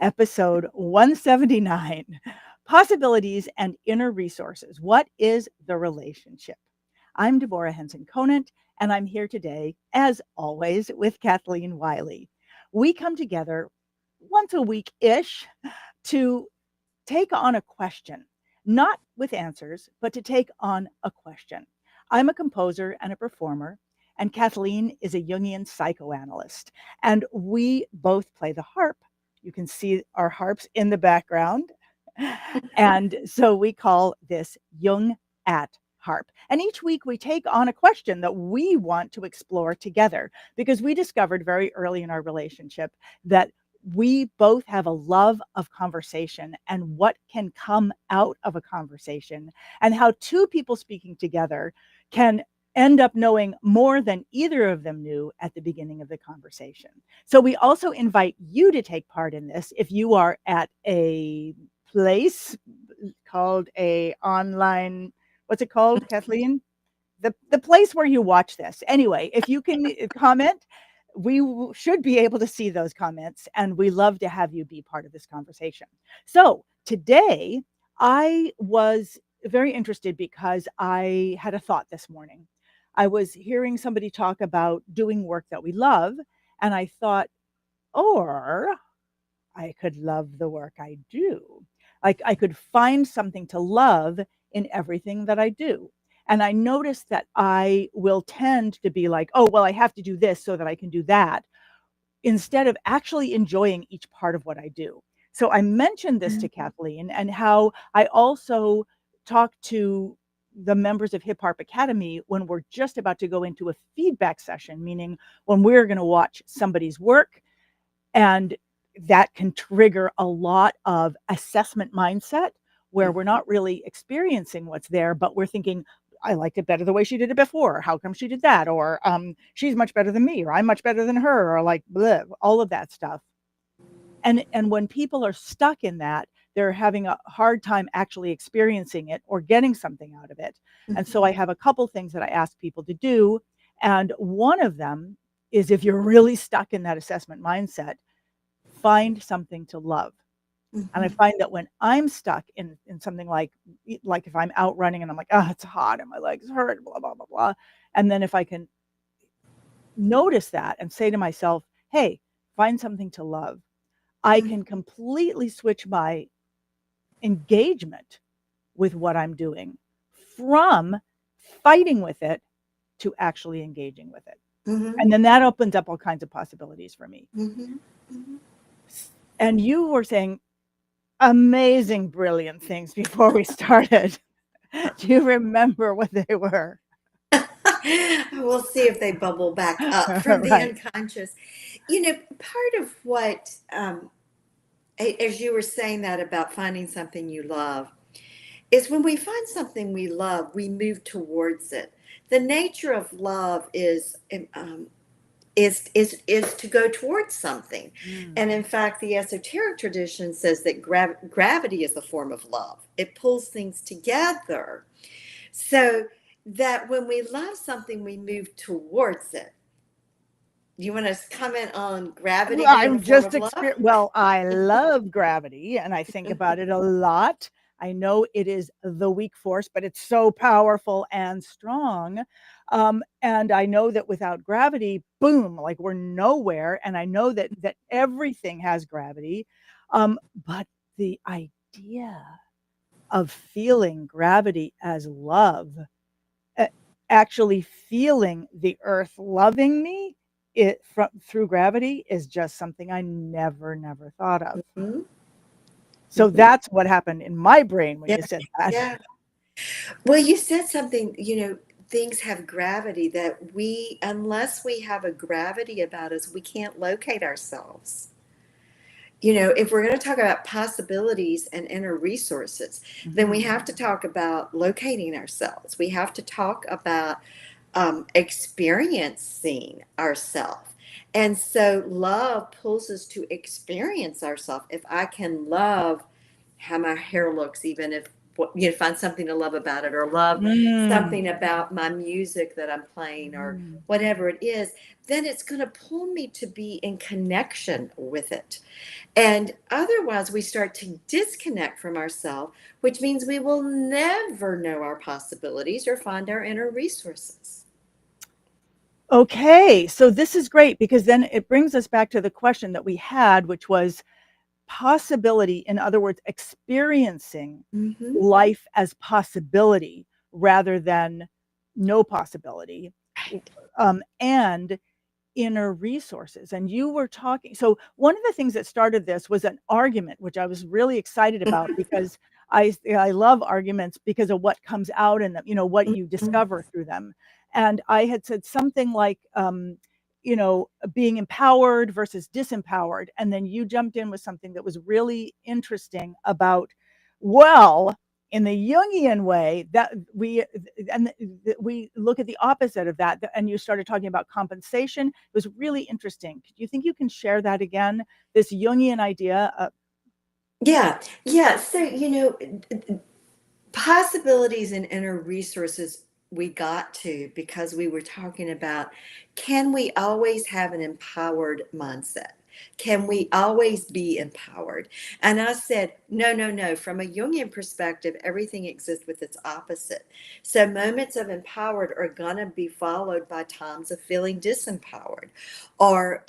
episode 179, Possibilities and Inner Resources. What is the relationship? I'm Deborah Henson-Conant, and I'm here today, as always, with Kathleen Wiley. We come together once a week-ish to take on a question, not with answers, but to take on a question. I'm a composer and a performer, and Kathleen is a Jungian psychoanalyst, and we both play the harp. You can see our harps in the background. And so we call this Jung at Harp. And each week we take on a question that we want to explore together because we discovered very early in our relationship that we both have a love of conversation and what can come out of a conversation, and how two people speaking together can end up knowing more than either of them knew at the beginning of the conversation. So we also invite you to take part in this if you are at a place called a online, what's it called, Kathleen? The place where you watch this. Anyway, if you can comment, we should be able to see those comments, and we love to have you be part of this conversation. So today I was very interested because I had a thought this morning. I was hearing somebody talk about doing work that we love, and I thought, or I could love the work I do. Like I could find something to love in everything that I do. And I noticed that I will tend to be like, oh, well, I have to do this so that I can do that, instead of actually enjoying each part of what I do. So I mentioned this to Kathleen, and how I also talk to the members of Hip Harp Academy when we're just about to go into a feedback session, meaning when we're going to watch somebody's work, and that can trigger a lot of assessment mindset where we're not really experiencing what's there, but we're thinking, I liked it better the way she did it before. How come she did that? Or she's much better than me, or I'm much better than her, or like bleh, all of that stuff. And when people are stuck in that, they're having a hard time actually experiencing it or getting something out of it. And so I have a couple things that I ask people to do. And one of them is, if you're really stuck in that assessment mindset, find something to love. And I find that when I'm stuck in something like if I'm out running and I'm like, oh, it's hot and my legs hurt, blah, blah, blah, blah. And then if I can notice that and say to myself, hey, find something to love, I can completely switch my engagement with what I'm doing from fighting with it to actually engaging with it. And then that opens up all kinds of possibilities for me. And you were saying amazing, brilliant things before we started. Do you remember what they were? We'll see if they bubble back up from the Right. unconscious. Part of what, as you were saying that about finding something you love, is when we find something we love, we move towards it. The nature of love is to go towards something. And in fact, the esoteric tradition says that gravity is a form of love. It pulls things together. So that when we love something, we move towards it. You want to comment on gravity being a I'm form just of love? well, I love gravity and I think about it a lot. I know it is the weak force, but it's so powerful and strong. And I know that without gravity, boom, like we're nowhere. And I know that everything has gravity. But the idea of feeling gravity as love, uh, actually feeling the earth loving me through gravity, is just something I never thought of. Mm-hmm. So that's what happened in my brain when Yeah, you said that. yeah. Well, you said something, things have gravity that unless we have a gravity about us, we can't locate ourselves. If we're going to talk about possibilities and inner resources, then we have to talk about locating ourselves. We have to talk about experiencing ourselves. And so love pulls us to experience ourselves. If I can love how my hair looks, even if find something to love about it, or love Mm. something about my music that I'm playing, or Mm. whatever it is, then it's going to pull me to be in connection with it. And otherwise, we start to disconnect from ourselves, which means we will never know our possibilities or find our inner resources. Okay, so this is great because then it brings us back to the question that we had, which was possibility. In other words, experiencing Hmm. life as possibility rather than no possibility, Right. and inner resources. And you were talking, so one of the things that started this was an argument, which I was really excited about because I love arguments because of what comes out in them, what you discover through them. And I had said something like, being empowered versus disempowered. And then you jumped in with something that was really interesting about, well, in the Jungian way, that we look at the opposite of that, and you started talking about compensation. It was really interesting. Do you think you can share that again? This Jungian idea of, Yeah, yeah. So, possibilities and inner resources, we got to because we were talking about, can we always have an empowered mindset? Can we always be empowered? And I said, no, no, no. From a Jungian perspective, everything exists with its opposite. So moments of empowered are going to be followed by times of feeling disempowered. Or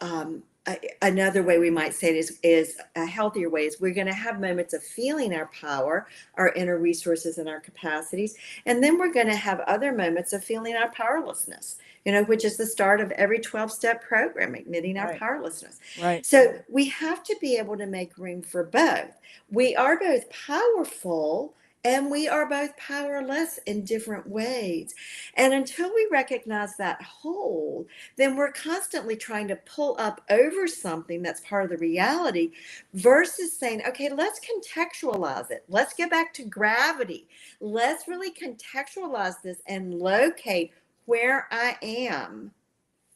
another way we might say it is a healthier way is we're going to have moments of feeling our power, our inner resources, and our capacities. And then we're going to have other moments of feeling our powerlessness, which is the start of every 12-step program, admitting our right, powerlessness. right. So we have to be able to make room for both. We are both powerful and we are both powerless in different ways. And until we recognize that whole, then we're constantly trying to pull up over something that's part of the reality versus saying, okay, let's contextualize it. Let's get back to gravity. Let's really contextualize this and locate where I am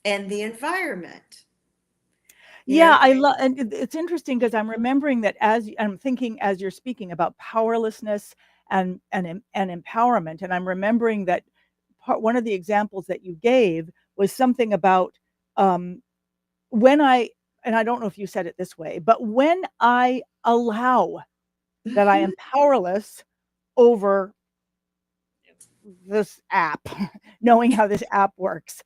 and the environment. You Yeah, know, I love, and it's interesting because I'm remembering that as I'm thinking as you're speaking about powerlessness and empowerment, and I'm remembering that one of the examples that you gave was something about, um, when and I don't know if you said it this way, but when I allow that I Mhm. am powerless over this app, knowing how this app works,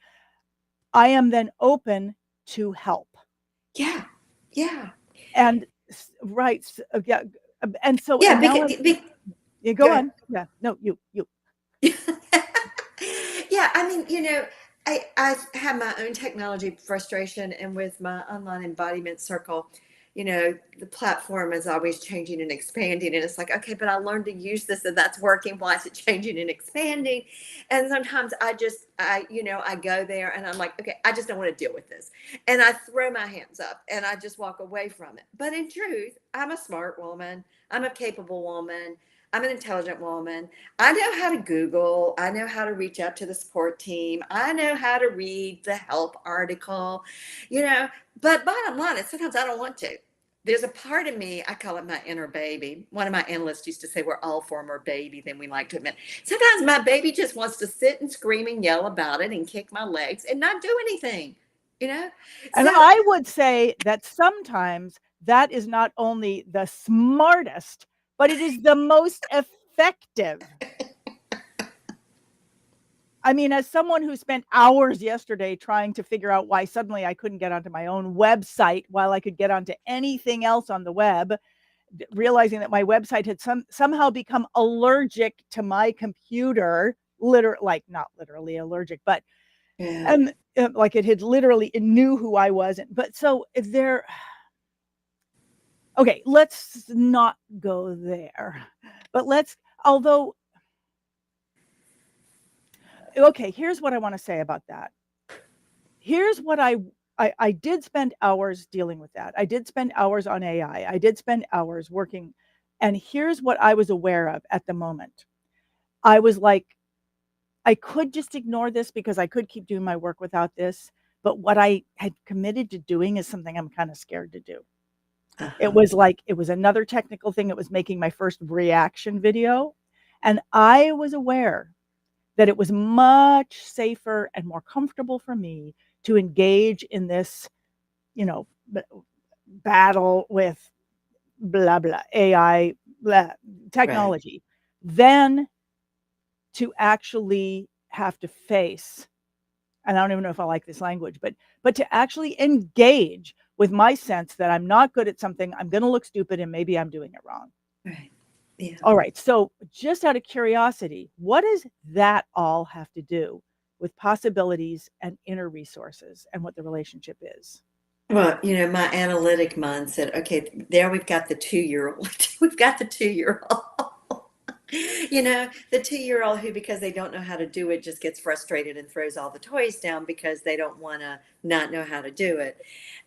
I am then open to help. Yeah, yeah, And right, yeah, and so yeah. and now Because, I'm yeah, go go ahead. on. Yeah, no, you. Yeah, I mean, I have my own technology frustration, and with my online embodiment circle, the platform is always changing and expanding. And it's like, okay, but I learned to use this and that's working. Why is it changing and expanding? And sometimes I go there and I'm like, okay, I just don't want to deal with this. And I throw my hands up and I just walk away from it. But in truth, I'm a smart woman. I'm a capable woman. I'm an intelligent woman. I know how to Google. I know how to reach out to the support team. I know how to read the help article, you know. But bottom line is sometimes I don't want to. There's a part of me, I call it my inner baby. One of my analysts used to say we're all former baby than we like to admit. Sometimes my baby just wants to sit and scream and yell about it and kick my legs and not do anything, you know? And So, I would say that sometimes that is not only the smartest, but it is the most effective. I mean, as someone who spent hours yesterday trying to figure out why suddenly I couldn't get onto my own website while I could get onto anything else on the web, realizing that my website had somehow become allergic to my computer, like not literally allergic, but yeah. and like it had literally, it knew who I was. But so there, okay, let's not go there. But although, okay, here's what I want to say about that. Here's what I did spend hours dealing with that. I did spend hours on AI. I did spend hours working. And here's what I was aware of at the moment. I was like, I could just ignore this because I could keep doing my work without this. But what I had committed to doing is something I'm kind of scared to do. It Uh-huh. was like, it was another technical thing. It was making my first reaction video. And I was aware that it was much safer and more comfortable for me to engage in this, you know, battle with blah, blah, AI, blah, Right. technology, than to actually have to face, and I don't even know if I like this language, but to actually engage with my sense that I'm not good at something, I'm going to look stupid, and maybe I'm doing it wrong. Right. Yeah. All right. So, just out of curiosity, what does that all have to do with possibilities and inner resources and what the relationship is? Well, my analytic mind said, okay, there we've got the 2-year-old. We've got the 2-year-old. The 2-year-old who, because they don't know how to do it, just gets frustrated and throws all the toys down because they don't want to not know how to do it.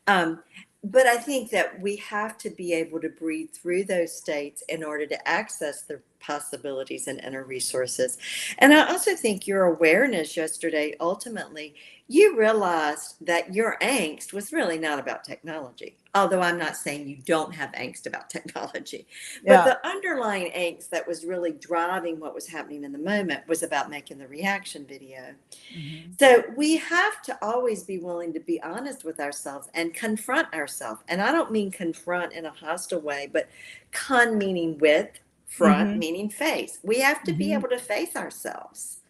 Um, but I think that we have to be able to breathe through those states in order to access the possibilities and inner resources. And I also think your awareness yesterday, ultimately, you realized that your angst was really not about technology. Although I'm not saying you don't have angst about technology, but Yeah. the underlying angst that was really driving what was happening in the moment was about making the reaction video. Hmm. So we have to always be willing to be honest with ourselves and confront ourselves. And I don't mean confront in a hostile way, but con meaning with, front Hmm. meaning face. We have to be Hmm. able to face ourselves.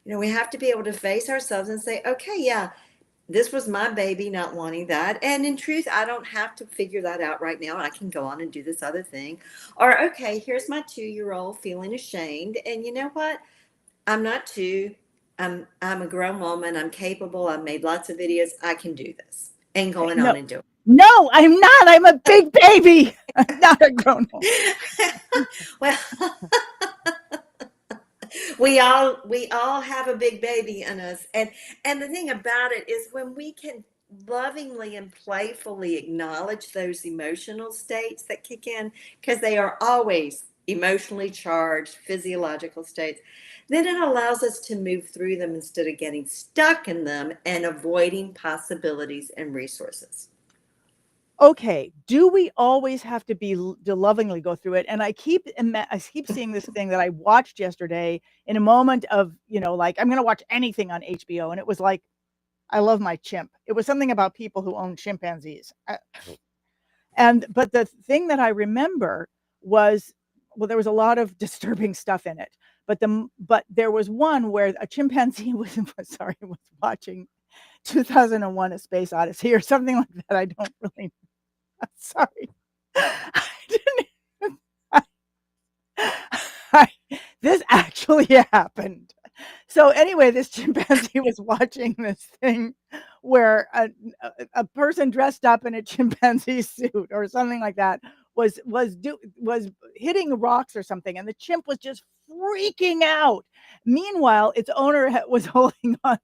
We have to be able to face ourselves and say, okay, yeah, this was my baby not wanting that. And in truth, I don't have to figure that out right now. I can go on and do this other thing. Or, okay, here's my 2-year-old feeling ashamed. And you know what? I'm not two. I'm a grown woman. I'm capable. I've made lots of videos. I can do this. And Okay. going on No, and doing no, I'm not. I'm a big baby. I'm not a grown woman. it. Well, we all have a big baby in us. And the thing about it is when we can lovingly and playfully acknowledge those emotional states that kick in, because they are always emotionally charged physiological states, then it allows us to move through them instead of getting stuck in them and avoiding possibilities and resources. Okay, do we always have to be to lovingly go through it? And I keep seeing this thing that I watched yesterday in a moment of, like, I'm gonna watch anything on HBO, and it was like, I love my chimp. It was something about people who own chimpanzees. But the thing that I remember was, well, there was a lot of disturbing stuff in it, but there was one where a chimpanzee was watching 2001: A Space Odyssey or something like that. I don't really sorry. I didn't I I this actually happened. So anyway, this chimpanzee was watching this thing where a person dressed up in a chimpanzee suit or something like that was hitting rocks or something, and the chimp was just freaking out. Meanwhile, its owner was holding on.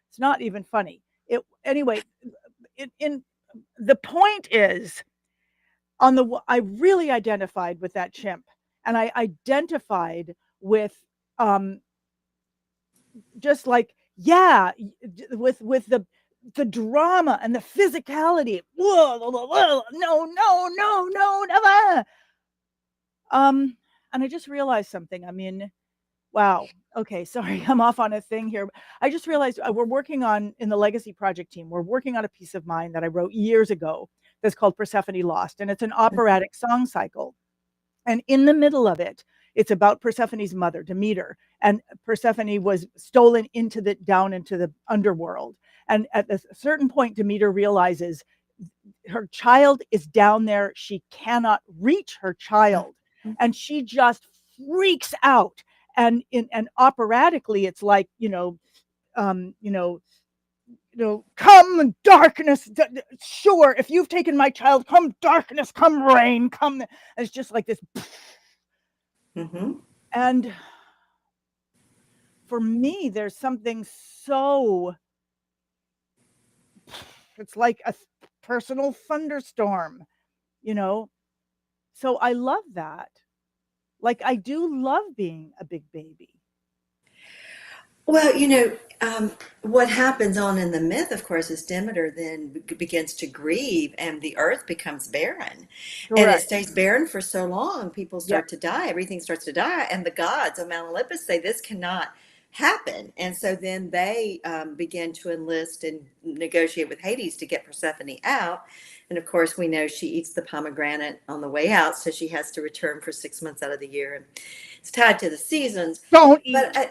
It's not even funny. It anyway. In the point is, I really identified with that chimp, and I identified with um just like, yeah, with the drama and the physicality. Whoa, whoa, whoa, whoa, no, no, no, no, never. And I just realized something. I mean, wow. Okay, sorry, I'm off on a thing here. I just realized we're working on, in the Legacy Project team, we're working on a piece of mine that I wrote years ago that's called Persephone Lost, and it's an operatic song cycle. And in the middle of it, it's about Persephone's mother, Demeter. And Persephone was stolen down into the underworld. And at a certain point, Demeter realizes her child is down there. She cannot reach her child. And she just freaks out. And operatically, it's like, um, you know, come darkness. Sure, if you've taken my child, come darkness, come rain, come. And it's just like this. Mm-hmm. And for me, there's something so, it's like a personal thunderstorm, you know? So I love that. Like, I do love being a big baby. Well, what happens on in the myth, of course, is Demeter then begins to grieve and the earth becomes barren. And it Correct. stays barren for so long, people Yep. start to die, everything starts to die. And the gods of Mount Olympus say this cannot happen. And so then they begin to enlist and negotiate with Hades to get Persephone out. And of course, we know she eats the pomegranate on the way out, so she has to return for 6 months out of the year. And it's tied to the seasons. Don't But eat.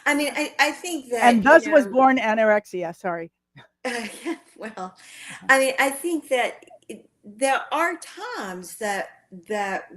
I mean, I think And that, thus was born anorexia. Sorry. well, I mean, I think that there are times that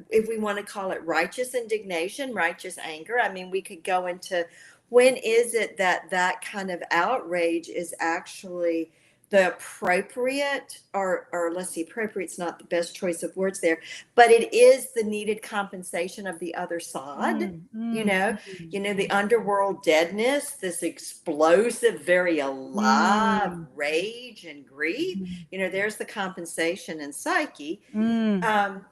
if we want to call it righteous indignation, righteous anger, I mean, we could go into when is it that that kind of outrage is actually the appropriate, or let's see, appropriate's not the best choice of words there, but it is the needed compensation of the other side. Mm, You mm, know, the mm, underworld deadness, this explosive, very alive mm, rage and grief. mhm, There's the compensation in psyche. mm, Um,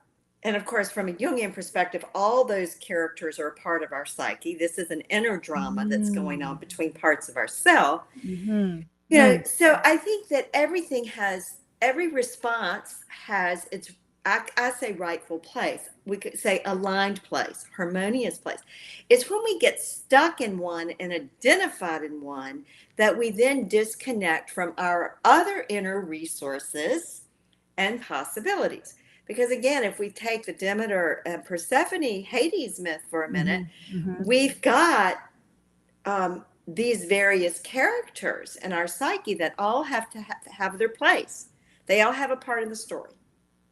and of course, from a Jungian perspective, all those characters are a part of our psyche. This is an inner drama that's going on mm, between parts of ourself. mhm, mm. So I think that every response has its, I say rightful place. We could say aligned place, harmonious place. It's when we get stuck in one and identified in one that we then disconnect from our other inner resources and possibilities. Because again, if we take the Demeter and Persephone Hades myth for a minute, Mhm, mhm, we've got these various characters in our psyche that all have to have their place. They all have a part in the story,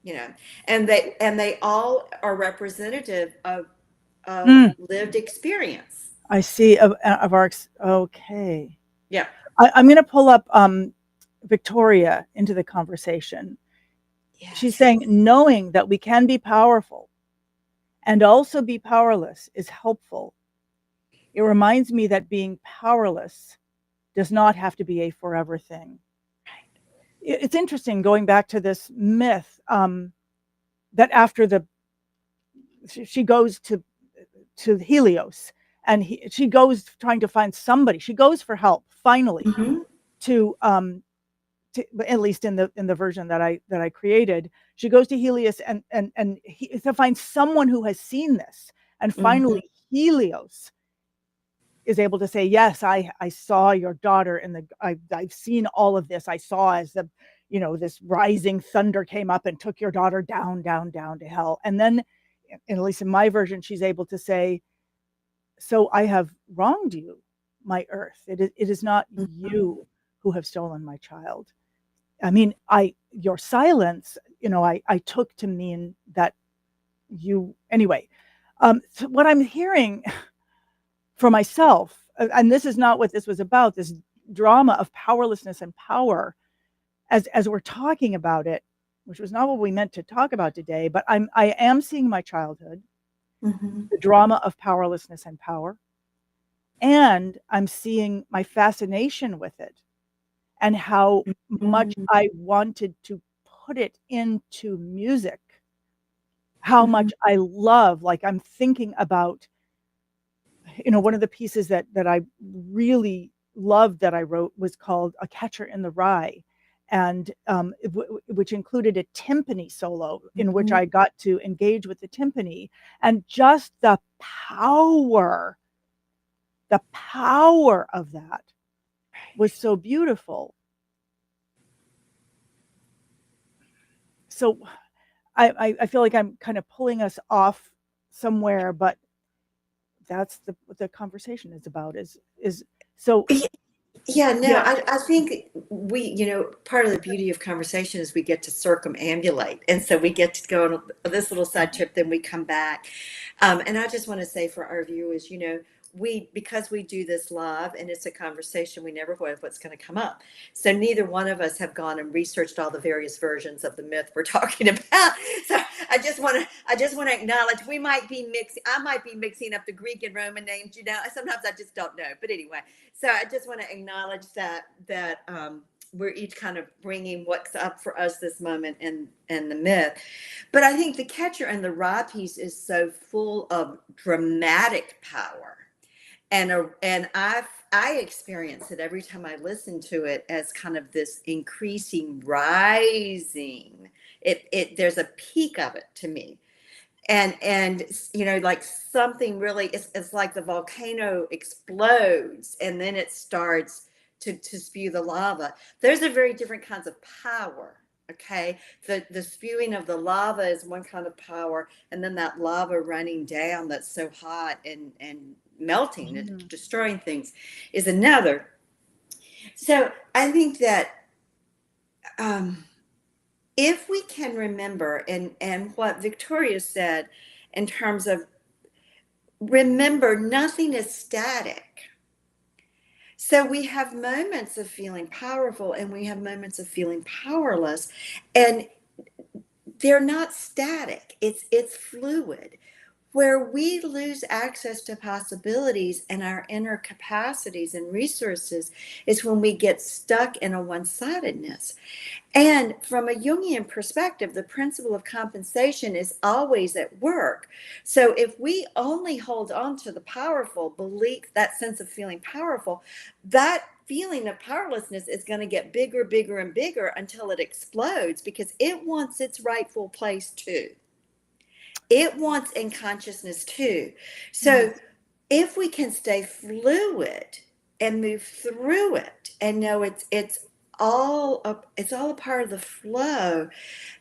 you know, and they all are representative of mm. lived experience. I see of our okay. Yeah. I'm going to pull up Victoria into the conversation. She's Yes. saying knowing that we can be powerful and also be powerless is helpful. It reminds me that being powerless does not have to be a forever thing. It's interesting going back to this myth that after she goes to Helios and she goes trying to find somebody. She goes for help finally Mm-hmm. to at least in the version that I created. She goes to Helios to find someone who has seen this, and Mm-hmm. finally Helios is able to say, yes, I saw your daughter I've seen all of this. I saw as this rising thunder came up and took your daughter down, down, down to hell. And then, at least in my version, she's able to say, so I have wronged you, my earth. It is not you who have stolen my child. I mean, your silence, I took to mean that anyway. So what I'm hearing for myself, and this is not what this was about, this drama of powerlessness and power, as we're talking about it, which was not what we meant to talk about today, but I am seeing my childhood, Mm-hmm. the drama of powerlessness and power, and I'm seeing my fascination with it and how much Mm-hmm. I wanted to put it into music, how much I love, like I'm thinking about, one of the pieces that I really loved that I wrote was called A Catcher in the Rye, and which included a timpani solo in which Mm-hmm. I got to engage with the timpani, and just the power of that was so beautiful. So I feel like I'm kind of pulling us off somewhere, but that's what the conversation is about. Is so Yeah, no, yeah. I think part of the beauty of conversation is we get to circumambulate. And so we get to go on this little side trip, then we come back. And I just want to say for our viewers, because we do this live and it's a conversation, we never know what's going to come up. So neither one of us have gone and researched all the various versions of the myth we're talking about. So I just want to acknowledge I might be mixing up the Greek and Roman names, sometimes I just don't know. But anyway, so I just want to acknowledge that we're each kind of bringing what's up for us this moment in the myth. But I think the Catcher and the Rye piece is so full of dramatic power I experience it every time I listen to it as kind of this increasing, rising. It there's a peak of it to me, and like something really, it's like the volcano explodes and then it starts to spew the lava. Those are very different kinds of power. Okay, the spewing of the lava is one kind of power, and then that lava running down that's so hot and melting and destroying things is another. So I think that if we can remember, and what Victoria said in terms of remember, nothing is static. So we have moments of feeling powerful and we have moments of feeling powerless, and they're not static. It's fluid. Where we lose access to possibilities and our inner capacities and resources is when we get stuck in a one-sidedness. And from a Jungian perspective, the principle of compensation is always at work. So if we only hold on to the powerful belief, that sense of feeling powerful, that feeling of powerlessness is going to get bigger, bigger, and bigger until it explodes, because it wants its rightful place too. It wants in consciousness too. So if we can stay fluid and move through it and know it's all a part of the flow,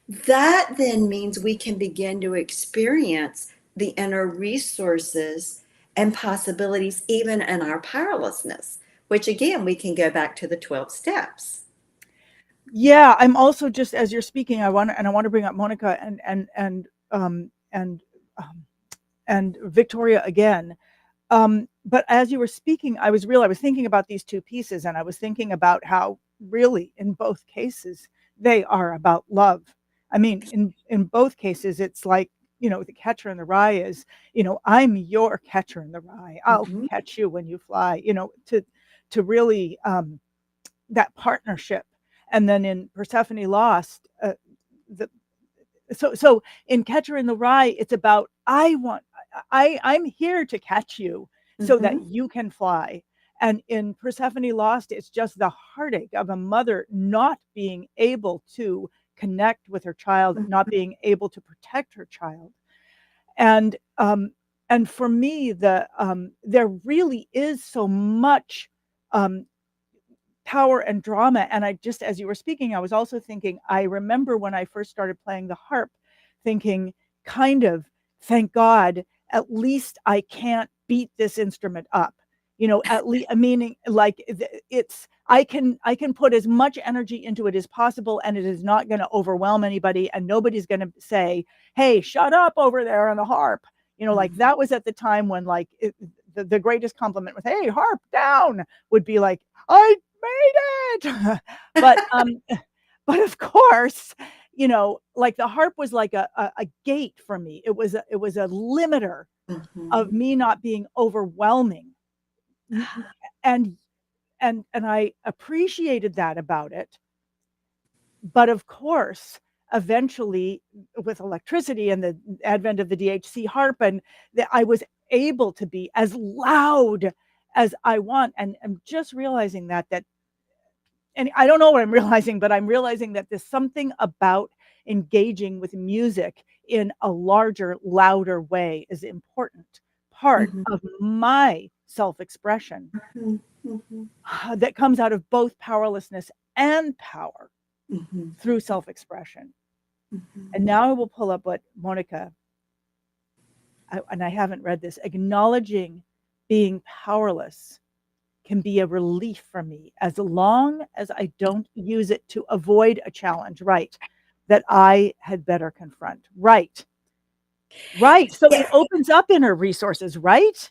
that then means we can begin to experience the inner resources and possibilities even in our powerlessness, which again we can go back to the 12 steps. Yeah, I'm also, just as you're speaking, I want to bring up Monica and Victoria again. But as you were speaking, I was thinking about these two pieces, and I was thinking about how really in both cases they are about love. I mean, in both cases, it's like, the catcher in the rye is, I'm your catcher in the rye. I'll catch you when you fly, to really that partnership. And then in Persephone Lost, so in Catcher in the Rye, it's about I'm here to catch you so that you can fly. And in Persephone Lost, it's just the heartache of a mother not being able to connect with her child, not being able to protect her child. And for me, there really is so much power and drama. And I just, as you were speaking, I was also thinking, I remember when I first started playing the harp, thinking, kind of, thank God, at least I can't beat this instrument up. At least, meaning, like, I can put as much energy into it as possible, and it is not going to overwhelm anybody, and nobody's going to say, hey, shut up over there on the harp. Like, that was at the time when, like, the greatest compliment was, hey, harp down, would be like, I made it. But of course, like, the harp was like a gate for me. It was a limiter of me not being overwhelming. And I appreciated that about it. But of course, eventually, with electricity and the advent of the DHC harp, and I was able to be as loud as I want. And I'm just realizing that and I don't know what I'm realizing, but I'm realizing that there's something about engaging with music in a larger, louder way is an important part of my self-expression that comes out of both powerlessness and power through self-expression. And now I will pull up what Monica, and I haven't read this, acknowledging being powerless can be a relief for me as long as I don't use it to avoid a challenge, right, that I had better confront. Right. So it opens up inner resources, right?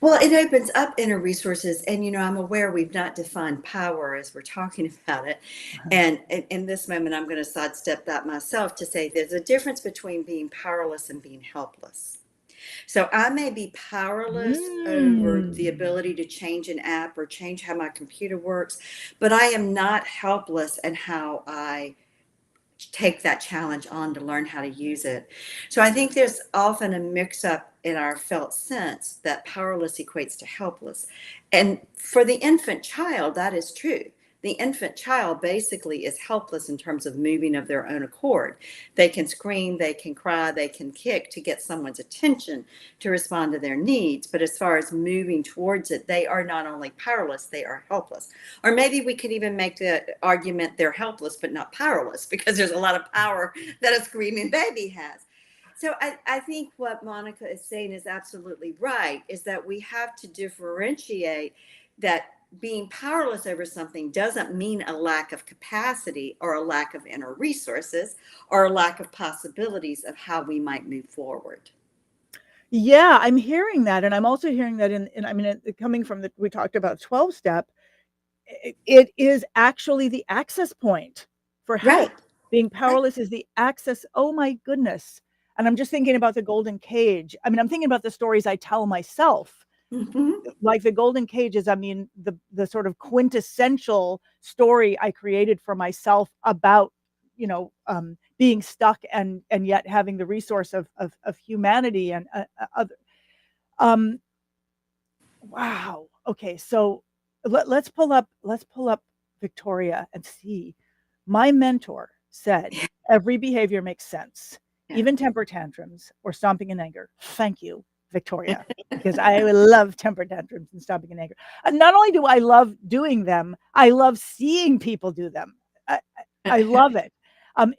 Well, it opens up inner resources. And, I'm aware we've not defined power as we're talking about it. And in this moment, I'm going to sidestep that myself to say there's a difference between being powerless and being helpless. So I may be powerless over the ability to change an app or change how my computer works, but I am not helpless in how I take that challenge on to learn how to use it. So I think there's often a mix up our felt sense that powerless equates to helpless. And for the infant child, that is true. The infant child basically is helpless in terms of moving of their own accord. They can scream, they can cry, they can kick to get someone's attention, to respond to their needs. But as far as moving towards it, they are not only powerless, they are helpless. Or maybe we could even make the argument they're helpless but not powerless, because there's a lot of power that a screaming baby has. So I think what Monica is saying is absolutely right, is that we have to differentiate that being powerless over something doesn't mean a lack of capacity or a lack of inner resources or a lack of possibilities of how we might move forward. Yeah, I'm hearing that. And I'm also hearing that I mean, coming from we talked about 12 step, it is actually the access point for Right. help. Being Right. powerless is the access. Oh my goodness. And I'm just thinking about the golden cage. I mean, I'm thinking about the stories I tell myself. Mm-hmm. Like the golden cage is, I mean, the sort of quintessential story I created for myself about, being stuck and yet having the resource of humanity and other. Um, wow. Okay, so let's pull up Victoria and see. My mentor said every behavior makes sense, Yeah. even temper tantrums or stomping in anger. Thank you, Victoria, because I love temper tantrums and stomping in anger. And not only do I love doing them, I love seeing people do them. I love it.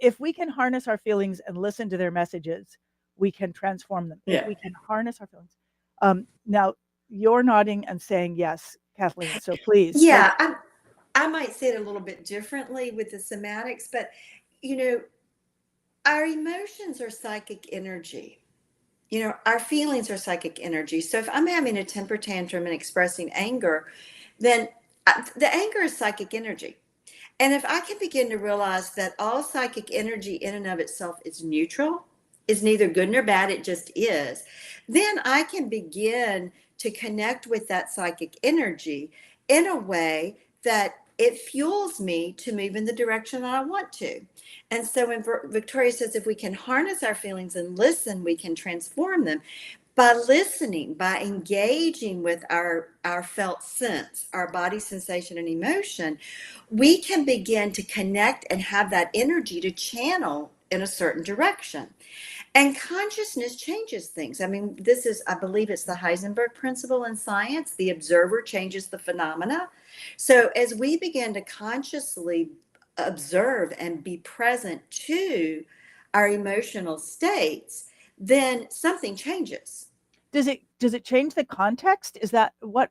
If we can harness our feelings and listen to their messages, we can transform them. If Yeah. we can harness our feelings. Now, you're nodding and saying yes, Kathleen. So please, like, Yeah. I might say it a little bit differently with the somatics, but you know, our emotions are psychic energy. Our feelings are psychic energy. So if I'm having a temper tantrum and expressing anger, then the anger is psychic energy. And if I can begin to realize that all psychic energy in and of itself is neutral, is neither good nor bad, it just is, then I can begin to connect with that psychic energy in a way that it fuels me to move in the direction that I want to. And so when Victoria says, if we can harness our feelings and listen, we can transform them. By listening, by engaging with our felt sense, our body sensation and emotion, we can begin to connect and have that energy to channel in a certain direction. And consciousness changes things. I mean, I believe it's the Heisenberg principle in science. The observer changes the phenomena. So as we begin to consciously observe and be present to our emotional states, then something changes. does it change the context? Is that what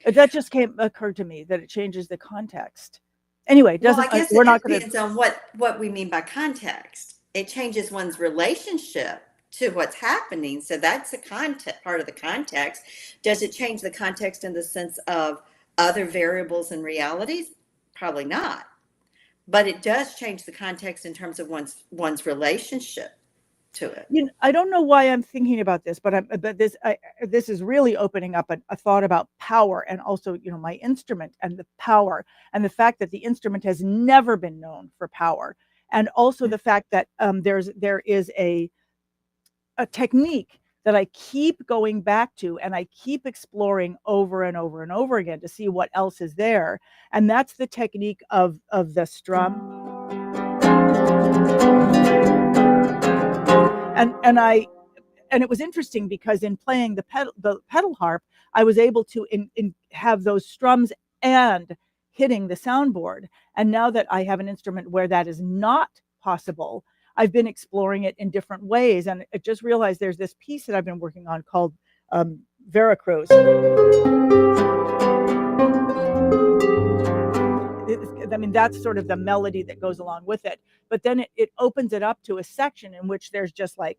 that just occurred to me, that it changes the context. Anyway, Well, doesn't I guess we're it not going to. depends on what we mean by context. It changes one's relationship to what's happening. So that's a context, part of the context. Does it change the context in the sense of other variables and realities? Probably not. But it does change the context in terms of one's relationship to it. I don't know why I'm thinking about this, but this is really opening up a thought about power, and also, my instrument and the power, and the fact that the instrument has never been known for power, and also the fact that there is a technique that I keep going back to, and I keep exploring over and over and over again to see what else is there, and that's the technique of the strum. And it was interesting because in playing the pedal harp, I was able to have those strums and hitting the soundboard. And now that I have an instrument where that is not possible, I've been exploring it in different ways. And I just realized there's this piece that I've been working on called Veracruz. I mean, that's sort of the melody that goes along with it. But then it opens it up to a section in which there's just like.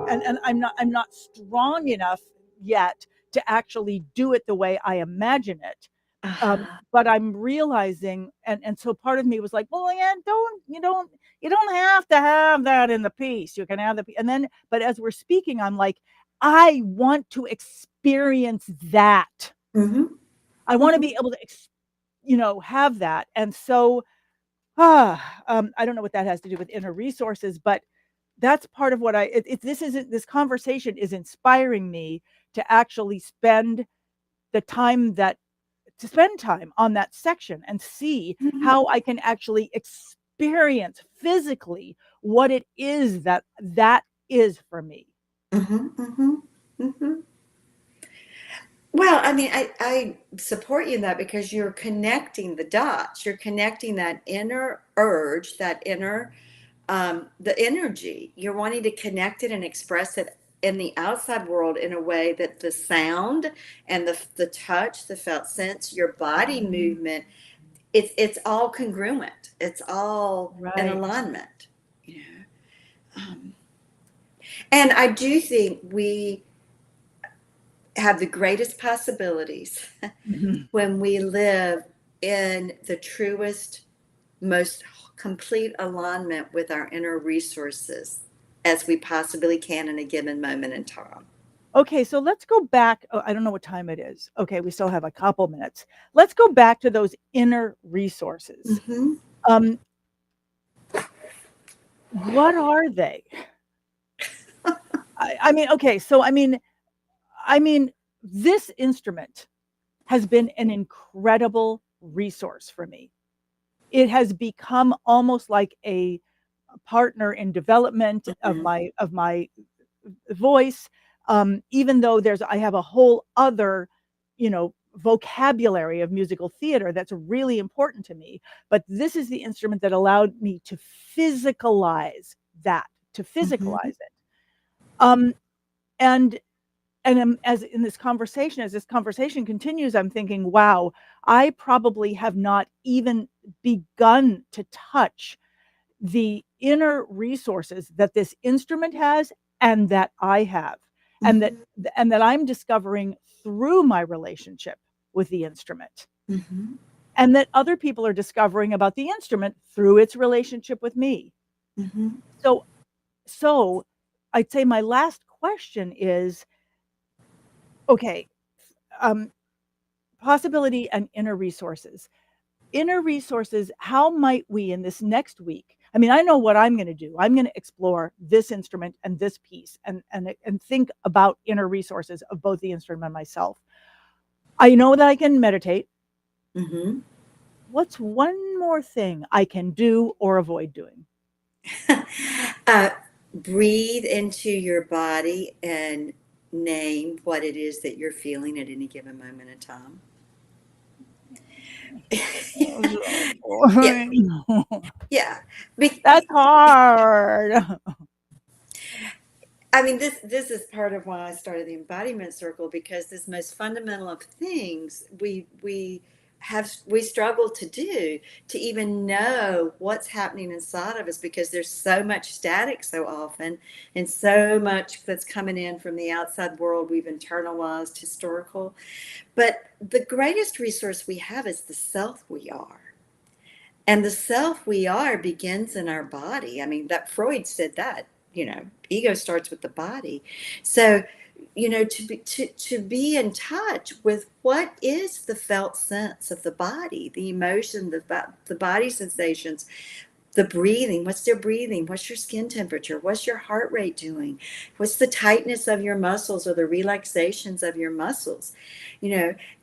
And I'm not strong enough yet to actually do it the way I imagine it. But I'm realizing, and so part of me was like, well, yeah, you don't have to have that in the piece. You can have but as we're speaking, I'm like, I want to experience that. Mm-hmm. I want to be able to have that. And so, I don't know what that has to do with inner resources, but that's part of what this conversation is inspiring me to actually spend time on that section and see Mhm. how I can actually experience physically what it is that is for me. Mhm. Mhm. Mhm. Well, I mean, I support you in that because you're connecting the dots. You're connecting that inner urge, that inner, the energy. You're wanting to connect it and express it in the outside world in a way that the sound and the touch, the felt sense, your body Mhm. movement, it's all congruent. It's all in Right. alignment. You know, um, and I do think we have the greatest possibilities Mhm. when we live in the truest, most complete alignment with our inner resources as we possibly can in a given moment in time. Okay, so let's go back. Oh, I don't know what time it is. Okay, we still have a couple minutes. Let's go back to those inner resources. Hmm. Um, what are they? I mean, okay, so I mean, this instrument has been an incredible resource for me. It has become almost like a partner in development of Hmm. my voice. Even though I have a whole other, vocabulary of musical theater that's really important to me. But this is the instrument that allowed me to physicalize that, to Hmm. physicalize it. Um, and as this conversation continues, I'm thinking, wow, I probably have not even begun to touch the inner resources that this instrument has and that I have, and that Hmm. and that I'm discovering through my relationship with the instrument, Hmm. and that other people are discovering about the instrument through its relationship with me. Hmm. So so I'd say my last question is, okay, um, possibility and inner resources. Inner resources, how might we in this next week? I mean, I know what I'm going to do. I'm going to explore this instrument and this piece, and think about inner resources of both the instrument and myself. I know that I can meditate. Hmm. What's one more thing I can do or avoid doing? uh, Breathe into your body and name what it is that you're feeling at any given moment in time. Yeah, yeah. That's hard. I mean, this is part of why I started the embodiment circle, because this most fundamental of things we struggle to do, to even know what's happening inside of us, because there's so much static so often, and so much that's coming in from the outside world we've internalized historical. But the greatest resource we have is the self we are. And the self we are begins in our body. I mean, that Freud said that, ego starts with the body. So, to be in touch with what is the felt sense of the body, the emotion, the body sensations, the breathing. What's their breathing? What's your skin temperature? What's your heart rate doing? What's the tightness of your muscles or the relaxations of your muscles?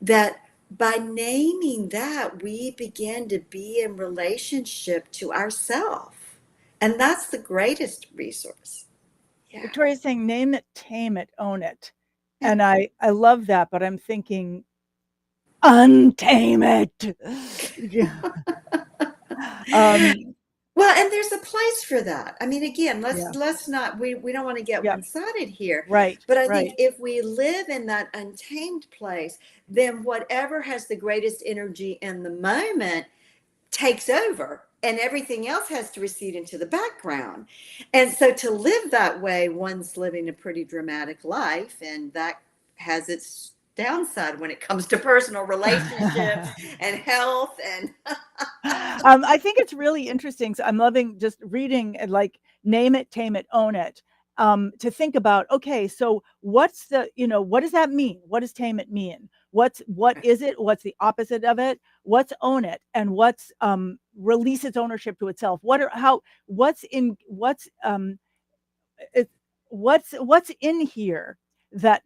That by naming that, we begin to be in relationship to ourself. And that's the greatest resource. Yeah. Victoria's saying, "Name it, tame it, own it," Yeah. and I love that. But I'm thinking, untame it. Yeah. Um, Well, and there's a place for that. I mean, again, let's yeah. let's not we don't want to get Yep. one-sided here. Right. But I think Right. if we live in that untamed place, then whatever has the greatest energy in the moment takes over, and everything else has to recede into the background. And so to live that way, one's living a pretty dramatic life, and that has its downside when it comes to personal relationships and health and I think it's really interesting. So I'm loving just reading, like, name it, tame it, own it. to think about, okay, so what's the, what does that mean? What does tame it mean? What is it? What's the opposite of it? What's own it? And what's release its ownership to itself? What's it, what's in here that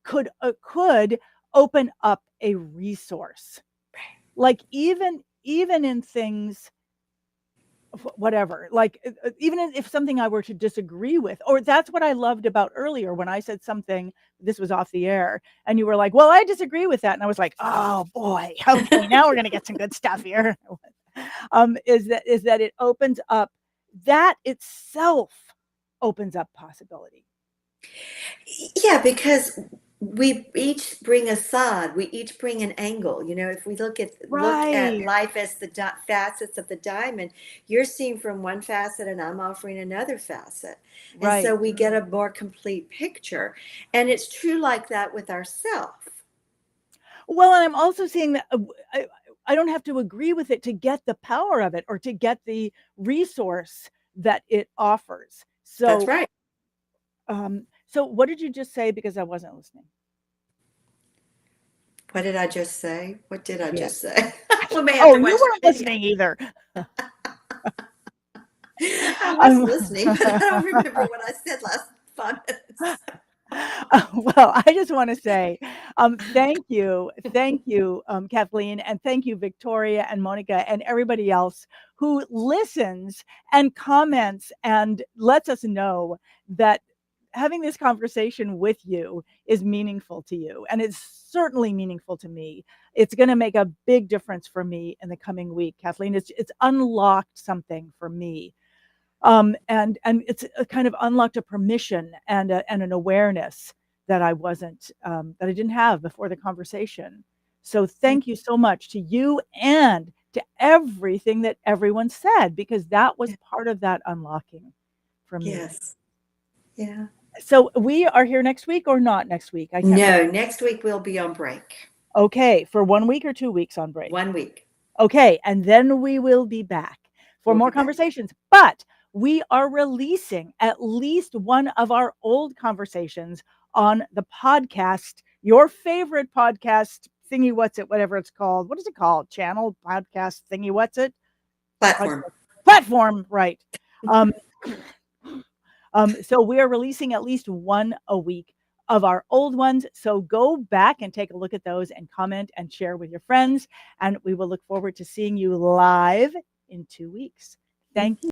could open up a resource, like even in things, whatever, like even if something I were to disagree with, or that's what I loved about earlier when I said something, this was off the air, and you were like, well, I disagree with that, and I was like, oh boy, okay, now we're gonna get some good stuff here. Is that it opens up, that itself opens up possibility. Yeah, because we each bring a side, we each bring an angle. If we look at Right. life as the facets of the diamond, you're seeing from one facet and I'm offering another facet. And Right. so we get a more complete picture. And it's true like that with ourselves. Well, and I'm also seeing that I don't have to agree with it to get the power of it or to get the resource that it offers. That's So, right. so what did you just say? Because I wasn't listening. What did I just say? What did I Yeah. just say? We may have to watch You weren't the video. listening either. I was listening, but I don't remember what I said last 5 minutes. Well, I just want to say thank you, Kathleen, and thank you, Victoria and Monica, and everybody else who listens and comments and lets us know that having this conversation with you is meaningful to you, and it's certainly meaningful to me. It's going to make a big difference for me in the coming week, Kathleen. It's unlocked something for me. And it's a kind of unlocked a permission and an awareness that I wasn't, that I didn't have before the conversation. So thank you so much to you and to everything that everyone said, because that was part of that unlocking for me. Yes. Yeah. So we are here next week or not next week? I can't No, remember. next week we'll be on break. Okay, for 1 week or 2 weeks on break? 1 week. Okay, and then we will be back for We'll more be back. conversations. But we are releasing at least one of our old conversations on the podcast, your favorite podcast thingy, what's it, whatever it's called. What is it called? Channel, podcast thingy, what's it? Platform. Platform, right. So we are releasing at least one a week of our old ones. So go back and take a look at those and comment and share with your friends. And we will look forward to seeing you live in 2 weeks. Thank you.